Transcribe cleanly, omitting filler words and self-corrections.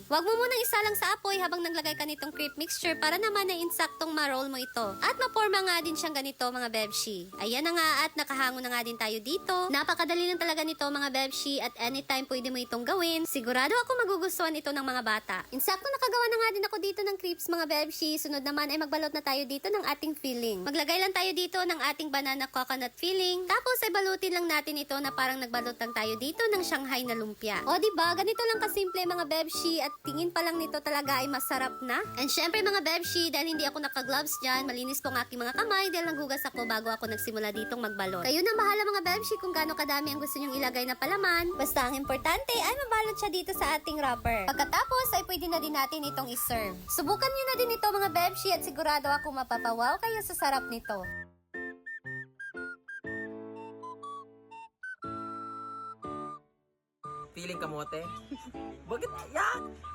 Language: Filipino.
Huwag mo munang isalang sa apoy habang naglagay ka nitong crepe mixture para naman ay insaktong ma-roll mo ito. At maporma nga din siyang ganito mga bebshi. Ayan na nga at nakahango na nga din tayo dito. Napakadali lang talaga nito mga bebshi at anytime pwede mo itong gawin. Sigurado ako magugustuhan ito ng mga bata. Insakto nakagawa na nga din ako dito ng crepes mga bebshi. Sunod naman ay magbalot na tayo dito ng ating filling. Maglagay lang tayo dito ng ating banana coconut filling. Tapos ay balutin lang natin ito na parang nagbalot lang tayo dito ng Shanghai na lumpia. O diba, ganito lang kasimple mga bebshi at tingin pa lang nito talaga ay masarap na. And syempre mga bebshi, dahil hindi ako naka-gloves dyan, malinis po ang aking mga kamay dahil naghugas ako bago ako nagsimula ditong magbalot. Kayo na bahala mga bebshi kung gaano kadami ang gusto nyong ilagay na palaman. Basta ang importante ay mabalot siya dito sa ating wrapper. Pagkatapos ay pwede na din natin itong iserve. Subukan nyo na din ito mga bebshi at sigurado ako mapapawaw kayo sa sarap nito. Feeling kamote? Bakit? Yak!